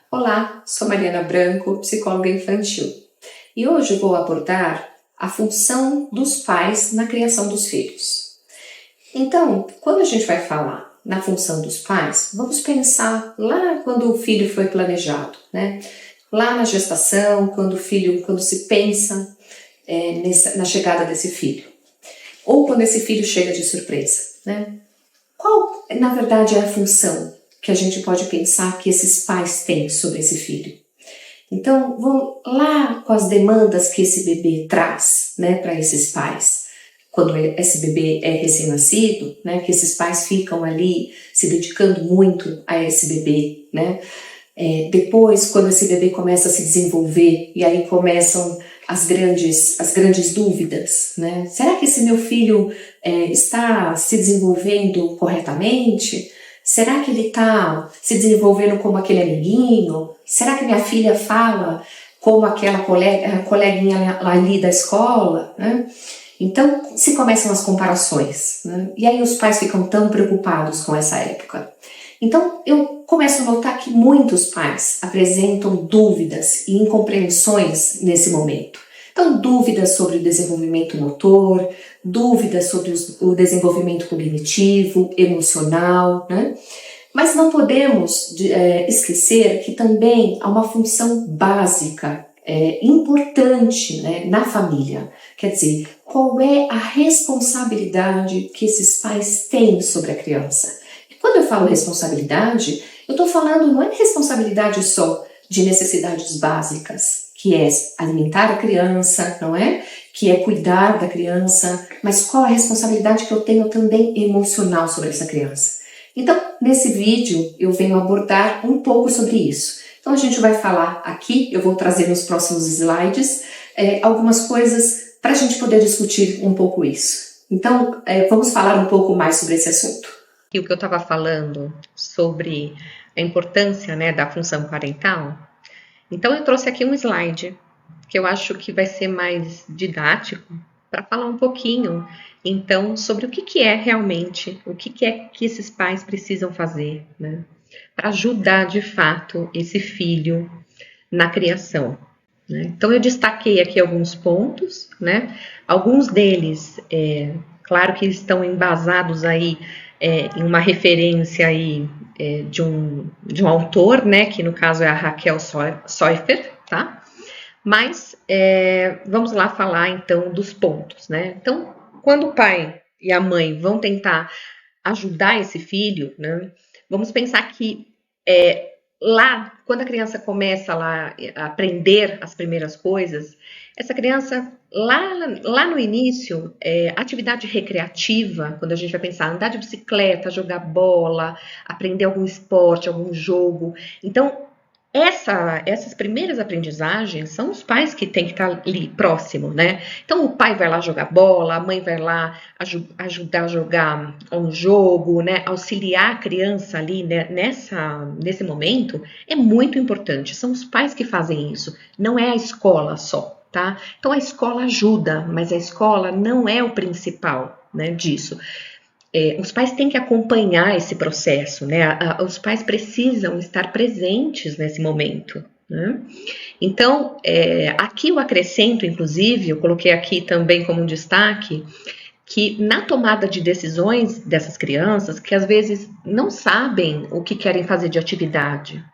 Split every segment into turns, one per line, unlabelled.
Olá, sou Mariana Branco, psicóloga infantil, e hoje vou abordar a função dos pais na criação dos filhos. Então, quando a gente vai falar na função dos pais, vamos pensar lá quando o filho foi planejado, né? Lá na gestação, quando se pensa na chegada desse filho, ou quando esse filho chega de surpresa, né? Qual, na verdade, é a função que a gente pode pensar que esses pais têm sobre esse filho? Então, vamos lá com as demandas que esse bebê traz, né, para esses pais. Quando esse bebê é recém-nascido, né, que esses pais ficam ali se dedicando muito a esse bebê, né? Depois, quando esse bebê começa a se desenvolver, e aí começam as grandes dúvidas, né? Será que esse meu filho está se desenvolvendo corretamente? Será que ele está se desenvolvendo como aquele amiguinho? Será que minha filha fala como aquela coleguinha ali da escola, né? Então, se começam as comparações, né? E aí os pais ficam tão preocupados com essa época. Então, eu começo a notar que muitos pais apresentam dúvidas e incompreensões nesse momento. Então, dúvidas sobre o desenvolvimento motor, dúvidas sobre o desenvolvimento cognitivo, emocional, né? Mas não podemos esquecer que também há uma função básica, importante, né, na família. Quer dizer, qual é a responsabilidade que esses pais têm sobre a criança? Quando eu falo responsabilidade, eu estou falando não é responsabilidade só de necessidades básicas, que é alimentar a criança, não é? Que é cuidar da criança, mas qual a responsabilidade que eu tenho também emocional sobre essa criança? Então, nesse vídeo, eu venho abordar um pouco sobre isso. Então, a gente vai falar aqui, eu vou trazer nos próximos slides, algumas coisas para a gente poder discutir um pouco isso. Então, vamos falar um pouco mais sobre esse assunto.
E o que eu estava falando sobre a importância, né, da função parental, então eu trouxe aqui um slide que eu acho que vai ser mais didático para falar um pouquinho, então, sobre o que é realmente, o que é que esses pais precisam fazer, né, para ajudar de fato esse filho na criação. Né? Então, eu destaquei aqui alguns pontos, né, alguns deles, claro que eles estão embasados aí em uma referência aí de um autor, né, que no caso é a Raquel Seufer, tá? Mas vamos lá falar então dos pontos, né? Então, quando o pai e a mãe vão tentar ajudar esse filho, né, vamos pensar que lá, quando a criança começa lá a aprender as primeiras coisas, essa criança, lá no início, atividade recreativa, quando a gente vai pensar, andar de bicicleta, jogar bola, aprender algum esporte, algum jogo. Então, essas primeiras aprendizagens são os pais que têm que estar ali próximo, né? Então o pai vai lá jogar bola, a mãe vai lá ajudar a jogar um jogo, né? Auxiliar a criança ali, né? Nesse momento é muito importante. São os pais que fazem isso, não é a escola só, tá? Então a escola ajuda, mas a escola não é o principal, né, disso. Os pais têm que acompanhar esse processo, né? Os pais precisam estar presentes nesse momento, né? Então, aqui eu acrescento, inclusive, eu coloquei aqui também como um destaque, que na tomada de decisões dessas crianças, que às vezes não sabem o que querem fazer de atividade.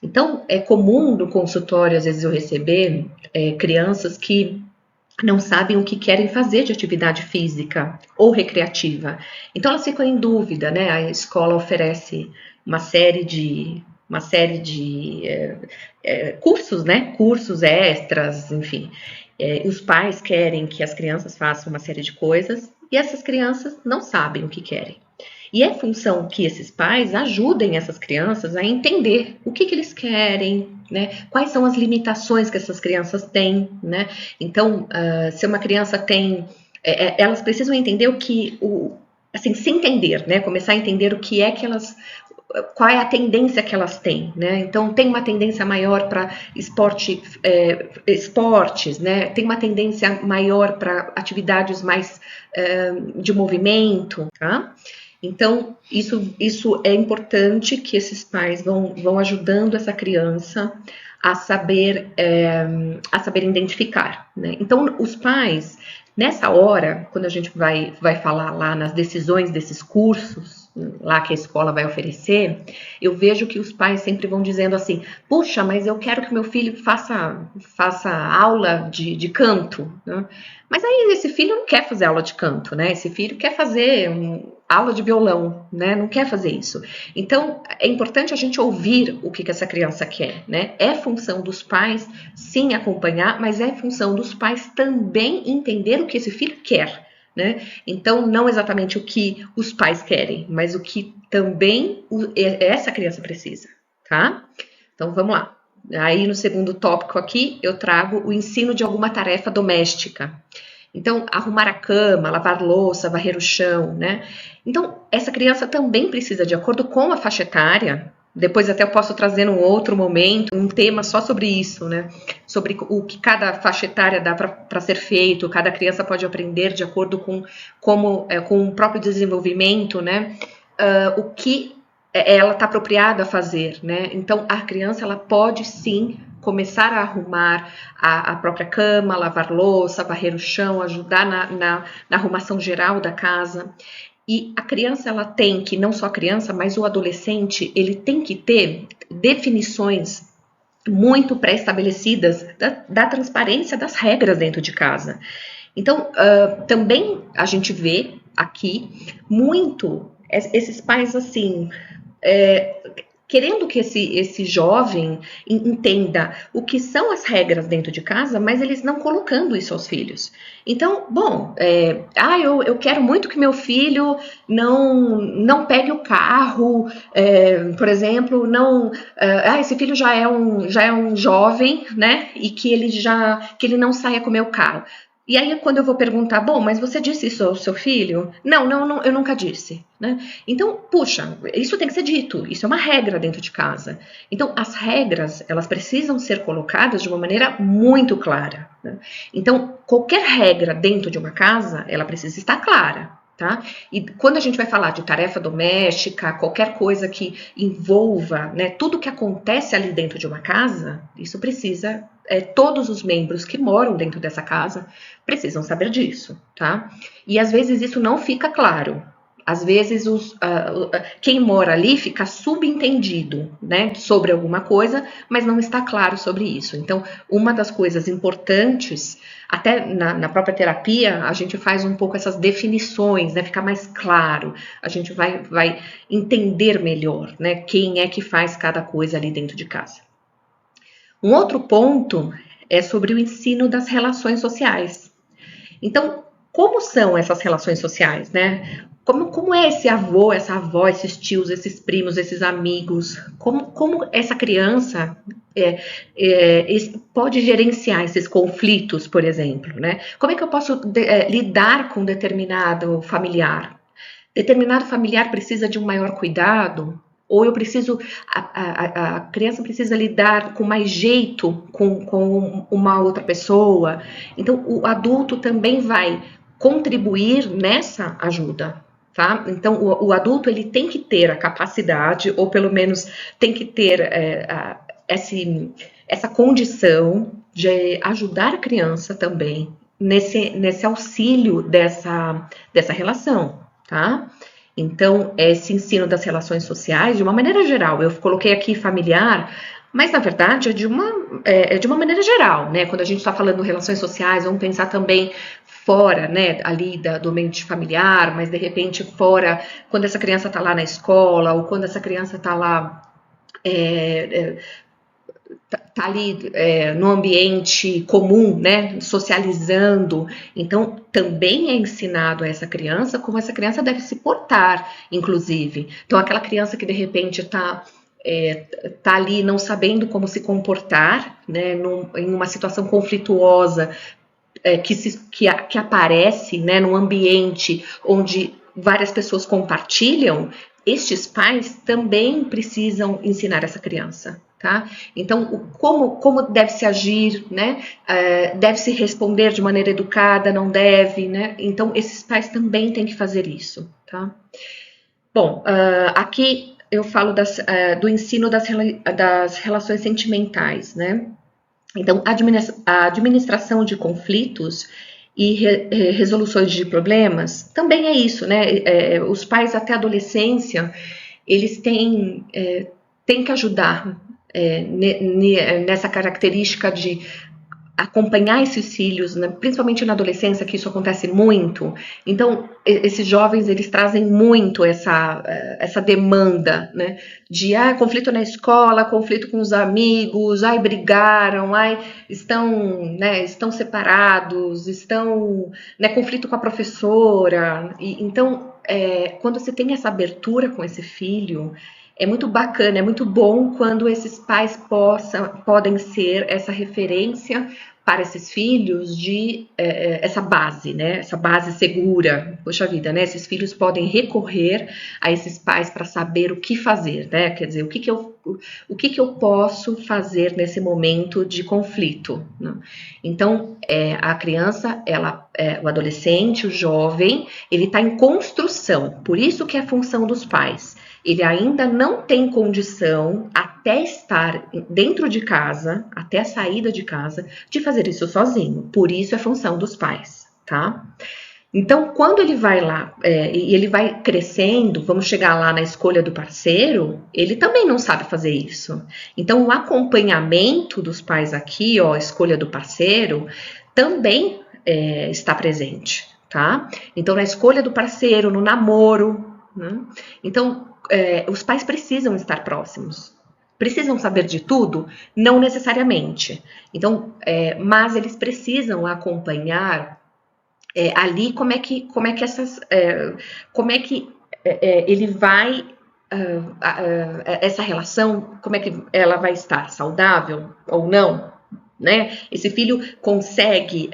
Então, é comum no consultório, às vezes eu receber crianças que não sabem o que querem fazer de atividade física ou recreativa. Então elas ficam em dúvida, né? A escola oferece uma série de cursos, né? Cursos extras, enfim. Os pais querem que as crianças façam uma série de coisas e essas crianças não sabem o que querem. E é função que esses pais ajudem essas crianças a entender o que eles querem, né? Quais são as limitações que essas crianças têm, né? Então, se uma criança tem... elas precisam entender assim, se entender, né? Começar a entender o que é que elas... Qual é a tendência que elas têm, né? Então, tem uma tendência maior para esportes, né? Tem uma tendência maior para atividades mais de movimento, tá? Então, isso é importante que esses pais vão ajudando essa criança a saber identificar, né? Então, os pais, nessa hora, quando a gente vai falar lá nas decisões desses cursos, lá que a escola vai oferecer, eu vejo que os pais sempre vão dizendo assim, puxa, mas eu quero que meu filho faça aula de canto, né? Mas aí esse filho não quer fazer aula de canto, né? Esse filho quer fazer aula de violão, né? Não quer fazer isso. Então, é importante a gente ouvir o que essa criança quer, né? É função dos pais, sim, acompanhar, mas é função dos pais também entender o que esse filho quer, né? Então, não exatamente o que os pais querem, mas o que também essa criança precisa, tá? Então, vamos lá. Aí, no segundo tópico aqui, eu trago o ensino de alguma tarefa doméstica. Então, arrumar a cama, lavar louça, varrer o chão, né? Então, essa criança também precisa, de acordo com a faixa etária, depois até eu posso trazer num outro momento um tema só sobre isso, né? Sobre o que cada faixa etária dá para ser feito, cada criança pode aprender de acordo com com o próprio desenvolvimento, né? O que ela está apropriada a fazer, né? Então, a criança ela pode sim começar a arrumar a própria cama, lavar louça, varrer o chão, ajudar na arrumação geral da casa. E a criança, ela tem que, não só a criança, mas o adolescente, ele tem que ter definições muito pré-estabelecidas da transparência das regras dentro de casa. Então, também a gente vê aqui muito esses pais assim, querendo que esse jovem entenda o que são as regras dentro de casa, mas eles não colocando isso aos filhos. Então, bom, eu quero muito que meu filho não pegue o carro, por exemplo, esse filho já é um jovem, né, e que ele não saia comer o carro. E aí, quando eu vou perguntar, bom, mas você disse isso ao seu filho? Não, eu nunca disse, né? Então, puxa, isso tem que ser dito, isso é uma regra dentro de casa. Então, as regras, elas precisam ser colocadas de uma maneira muito clara, né? Então, qualquer regra dentro de uma casa, ela precisa estar clara, tá? E quando a gente vai falar de tarefa doméstica, qualquer coisa que envolva, né, tudo que acontece ali dentro de uma casa, isso precisa, todos os membros que moram dentro dessa casa precisam saber disso, tá? E às vezes isso não fica claro. Às vezes quem mora ali fica subentendido, né, sobre alguma coisa, mas não está claro sobre isso. Então, uma das coisas importantes, até na própria terapia, a gente faz um pouco essas definições, né, fica mais claro, a gente vai entender melhor, né, quem é que faz cada coisa ali dentro de casa. Um outro ponto é sobre o ensino das relações sociais. Então, como são essas relações sociais, né? Como é esse avô, essa avó, esses tios, esses primos, esses amigos? Como essa criança pode gerenciar esses conflitos, por exemplo, né? Como é que eu posso lidar com determinado familiar? Determinado familiar precisa de um maior cuidado? Ou a criança precisa lidar com mais jeito com uma outra pessoa? Então, o adulto também vai contribuir nessa ajuda, tá? Então, o adulto, ele tem que ter a capacidade, ou pelo menos tem que ter essa condição de ajudar a criança também nesse auxílio dessa relação, tá? Então, esse ensino das relações sociais, de uma maneira geral, eu coloquei aqui familiar, mas na verdade é de uma maneira geral, né? Quando a gente está falando de relações sociais, vamos pensar também fora, né, ali do ambiente familiar, mas de repente fora, quando essa criança está lá na escola, ou quando essa criança está lá tá ali no ambiente comum, né, socializando. Então, também é ensinado a essa criança como essa criança deve se portar, inclusive. Então, aquela criança que de repente tá ali não sabendo como se comportar, né, em uma situação conflituosa que aparece, né, num ambiente onde várias pessoas compartilham, estes pais também precisam ensinar essa criança. Tá? Então, como deve se agir, né? Deve se responder de maneira educada, não deve, né? Então, esses pais também têm que fazer isso, tá? Bom, aqui eu falo do ensino das relações sentimentais, né? Então, a administração de conflitos e resoluções de problemas também é isso, né? Os pais até a adolescência, eles têm que ajudar nessa característica de acompanhar esses filhos, né, principalmente na adolescência, que isso acontece muito. Então, esses jovens, eles trazem muito essa demanda, né, de conflito na escola, conflito com os amigos, brigaram, estão separados, conflito com a professora. Então, quando você tem essa abertura com esse filho, é muito bacana, é muito bom quando esses pais podem ser essa referência para esses filhos de essa base, né? Essa base segura. Poxa vida, né? Esses filhos podem recorrer a esses pais para saber o que fazer, né? Quer dizer, o que eu posso fazer nesse momento de conflito, né? Então, a criança, o adolescente, o jovem, ele está em construção. Por isso que é a função dos pais. Ele ainda não tem condição, até estar dentro de casa, até a saída de casa, de fazer isso sozinho. Por isso é função dos pais, tá? Então, quando ele vai lá e ele vai crescendo, vamos chegar lá na escolha do parceiro, ele também não sabe fazer isso. Então, o acompanhamento dos pais aqui, a escolha do parceiro, também está presente, tá? Então, na escolha do parceiro, no namoro, né? Então, os pais precisam estar próximos. Precisam saber de tudo? Não necessariamente. Então, mas eles precisam acompanhar ali como é que ele vai essa relação, como é que ela vai estar saudável ou não, né? Esse filho consegue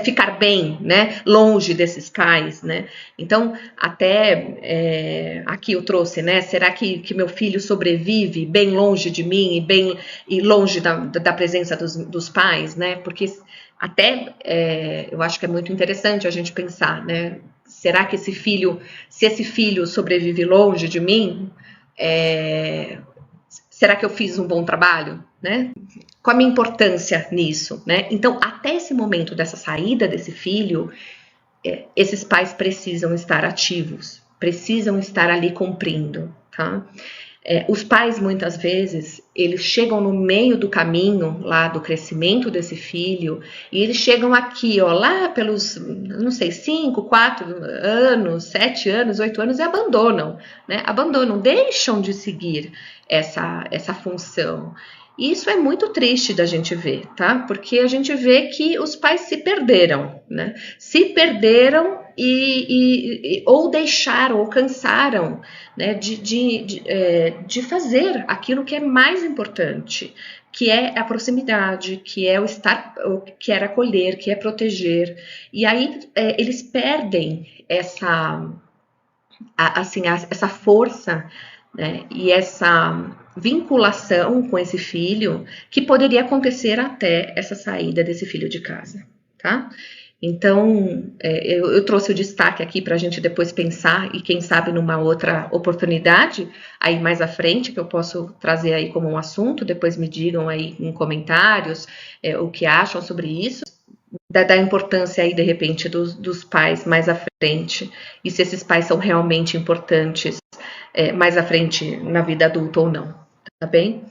ficar bem, né, longe desses pais, né? Então, até aqui eu trouxe, né? Será que meu filho sobrevive bem longe de mim e longe da presença dos pais, né? Porque até eu acho que é muito interessante a gente pensar, né? Será que se esse filho sobrevive longe de mim, será que eu fiz um bom trabalho, né? Qual a minha importância nisso, né? Então, até esse momento dessa saída desse filho, esses pais precisam estar ativos, precisam estar ali cumprindo, tá? Os pais, muitas vezes, eles chegam no meio do caminho, lá do crescimento desse filho, e eles chegam aqui, lá pelos, não sei, 5, 4 anos, 7 anos, 8 anos, e abandonam, né? Abandonam, deixam de seguir essa função. E isso é muito triste da gente ver, tá? Porque a gente vê que os pais se perderam, né? Se perderam ou deixaram, ou cansaram, né, de fazer aquilo que é mais importante, que é a proximidade, que é que é acolher, que é proteger. E aí eles perdem essa força, né, e essa vinculação com esse filho que poderia acontecer até essa saída desse filho de casa, tá? Então, eu trouxe o destaque aqui para a gente depois pensar e quem sabe numa outra oportunidade, aí mais à frente, que eu posso trazer aí como um assunto, depois me digam aí em comentários o que acham sobre isso, da importância aí de repente dos pais mais à frente, e se esses pais são realmente importantes mais à frente na vida adulta ou não, tá bem?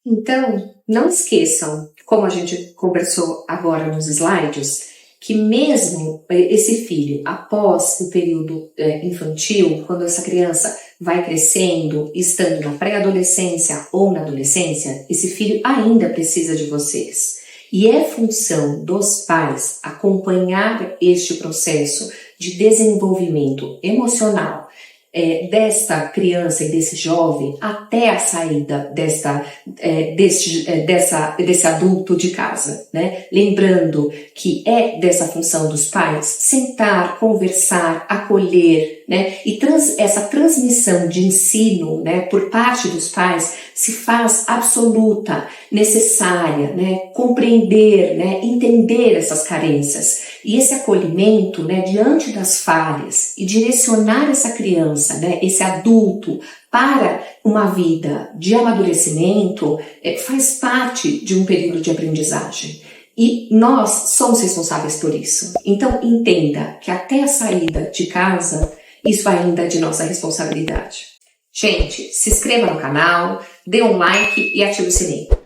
Então, não esqueçam, como a gente conversou agora nos slides, que mesmo esse filho, após o período infantil, quando essa criança vai crescendo, estando na pré-adolescência ou na adolescência, esse filho ainda precisa de vocês. E é função dos pais acompanhar este processo de desenvolvimento emocional desta criança e desse jovem até a saída desse adulto de casa, né? Lembrando que é dessa função dos pais sentar, conversar, acolher, né? E essa transmissão de ensino, né, por parte dos pais se faz absoluta, necessária, né? Compreender, né? Entender essas carências. E esse acolhimento, né, diante das falhas e direcionar essa criança, né, esse adulto para uma vida de amadurecimento, faz parte de um período de aprendizagem. E nós somos responsáveis por isso. Então entenda que até a saída de casa, isso ainda é de nossa responsabilidade. Gente, se inscreva no canal, dê um like e ative o sininho.